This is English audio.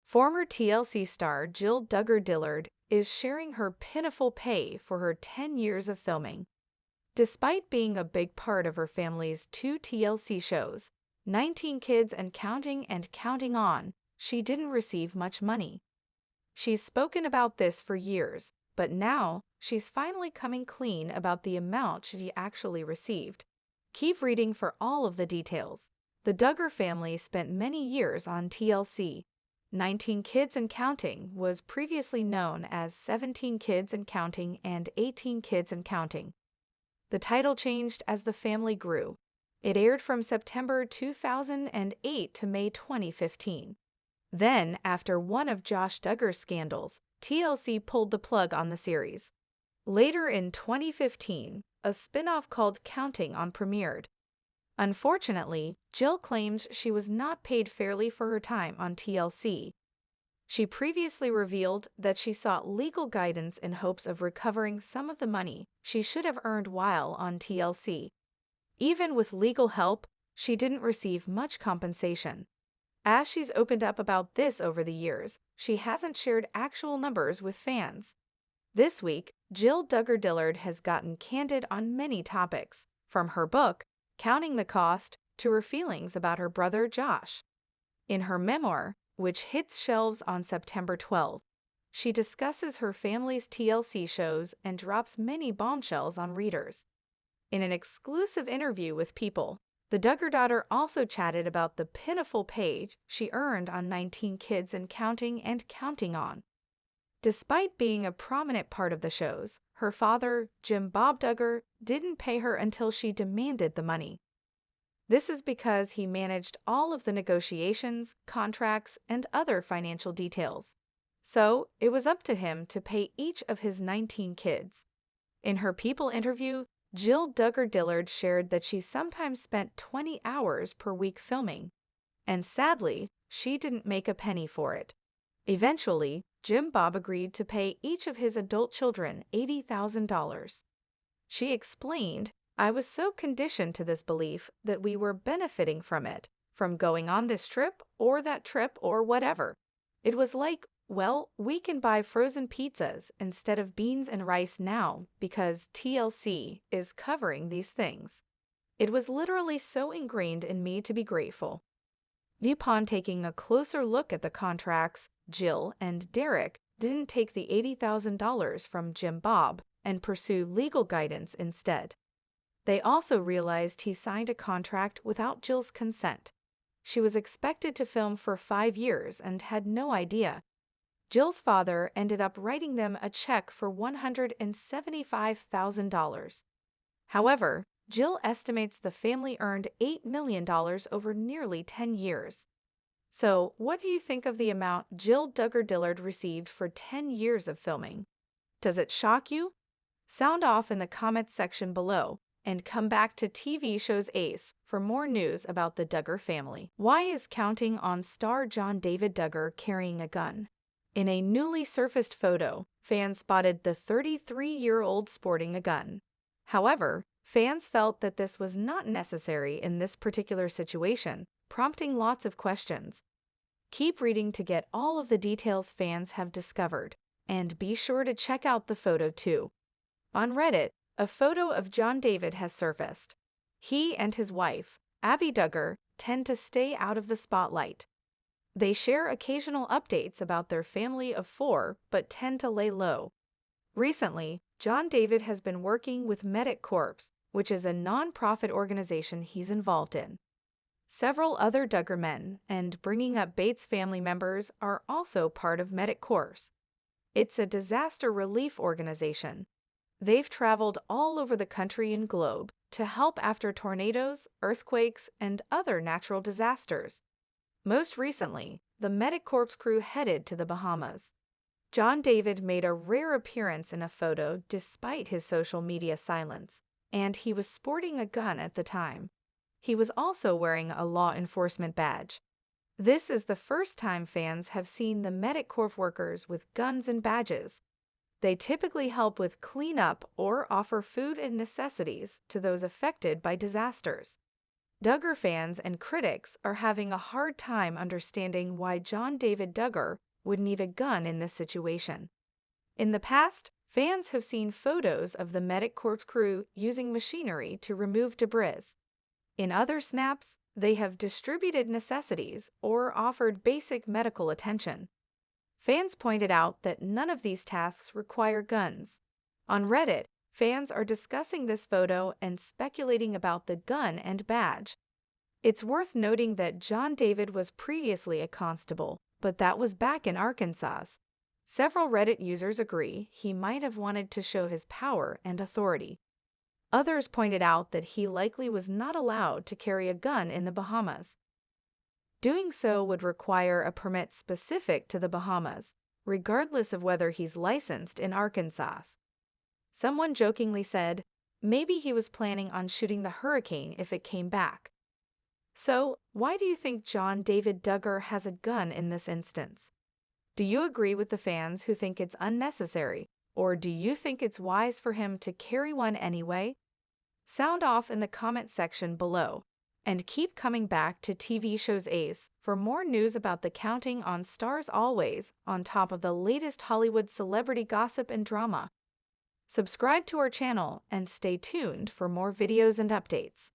Former TLC star Jill Duggar Dillard is sharing her pitiful pay for her 10 years of filming. Despite being a big part of her family's two TLC shows, 19 Kids and Counting On, she didn't receive much money. She's spoken about this for years, but now she's finally coming clean about the amount she actually received. Keep reading for all of the details. The Duggar family spent many years on TLC. 19 Kids and Counting was previously known as 17 Kids and Counting and 18 Kids and Counting. The title changed as the family grew. It aired from September 2008 to May 2015. Then, after one of Josh Duggar's scandals, TLC pulled the plug on the series. Later in 2015, a spin-off called Counting On premiered. Unfortunately, Jill claims she was not paid fairly for her time on TLC. She previously revealed that she sought legal guidance in hopes of recovering some of the money she should have earned while on TLC. Even with legal help, she didn't receive much compensation. As she's opened up about this over the years, she hasn't shared actual numbers with fans. This week, Jill Duggar Dillard has gotten candid on many topics, from her book, Counting the Cost, to her feelings about her brother Josh. In her memoir, which hits shelves on September 12, she discusses her family's TLC shows and drops many bombshells on readers. In an exclusive interview with People, the Duggar daughter also chatted about the pitiful pay she earned on 19 Kids and Counting On. Despite being a prominent part of the shows, her father, Jim Bob Duggar, didn't pay her until she demanded the money. This is because he managed all of the negotiations, contracts, and other financial details. So, it was up to him to pay each of his 19 kids. In her People interview, Jill Duggar Dillard shared that she sometimes spent 20 hours per week filming, and sadly, she didn't make a penny for it. Eventually, Jim Bob agreed to pay each of his adult children $80,000. She explained, "I was so conditioned to this belief that we were benefiting from it, from going on this trip or that trip or whatever. It was like, well, we can buy frozen pizzas instead of beans and rice now because TLC is covering these things. It was literally so ingrained in me to be grateful." Upon taking a closer look at the contracts, Jill and Derek didn't take the $80,000 from Jim Bob and pursue legal guidance instead. They also realized he signed a contract without Jill's consent. She was expected to film for 5 years and had no idea. Jill's father ended up writing them a check for $175,000. However, Jill estimates the family earned $8 million over nearly 10 years. So, what do you think of the amount Jill Duggar Dillard received for 10 years of filming? Does it shock you? Sound off in the comments section below, and come back to TV Shows Ace for more news about the Duggar family. Why is Counting On star John David Duggar carrying a gun? In a newly surfaced photo, fans spotted the 33-year-old sporting a gun. However, fans felt that this was not necessary in this particular situation, prompting lots of questions. Keep reading to get all of the details fans have discovered, and be sure to check out the photo too. On Reddit, a photo of John David has surfaced. He and his wife, Abby Duggar, tend to stay out of the spotlight. They share occasional updates about their family of 4 but tend to lay low. Recently, John David has been working with Medic Corps, which is a non-profit organization he's involved in. Several other Duggar men and Bringing Up Bates family members are also part of Medic Corps. It's a disaster relief organization. They've traveled all over the country and globe to help after tornadoes, earthquakes, and other natural disasters. Most recently, the Medic Corps crew headed to the Bahamas. John David made a rare appearance in a photo despite his social media silence, and he was sporting a gun at the time. He was also wearing a law enforcement badge. This is the first time fans have seen the Medic Corps workers with guns and badges. They typically help with cleanup or offer food and necessities to those affected by disasters. Duggar fans and critics are having a hard time understanding why John David Duggar would need a gun in this situation. In the past, fans have seen photos of the medic corps crew using machinery to remove debris. In other snaps, they have distributed necessities or offered basic medical attention. Fans pointed out that none of these tasks require guns. On Reddit, fans are discussing this photo and speculating about the gun and badge. It's worth noting that John David was previously a constable, but that was back in Arkansas. Several Reddit users agree he might have wanted to show his power and authority. Others pointed out that he likely was not allowed to carry a gun in the Bahamas. Doing so would require a permit specific to the Bahamas, regardless of whether he's licensed in Arkansas. Someone jokingly said, maybe he was planning on shooting the hurricane if it came back. So, why do you think John David Duggar has a gun in this instance? Do you agree with the fans who think it's unnecessary, or do you think it's wise for him to carry one anyway? Sound off in the comment section below, and keep coming back to TV Shows Ace for more news about the Counting on Stars always on top of the latest Hollywood celebrity gossip and drama. Subscribe to our channel and stay tuned for more videos and updates.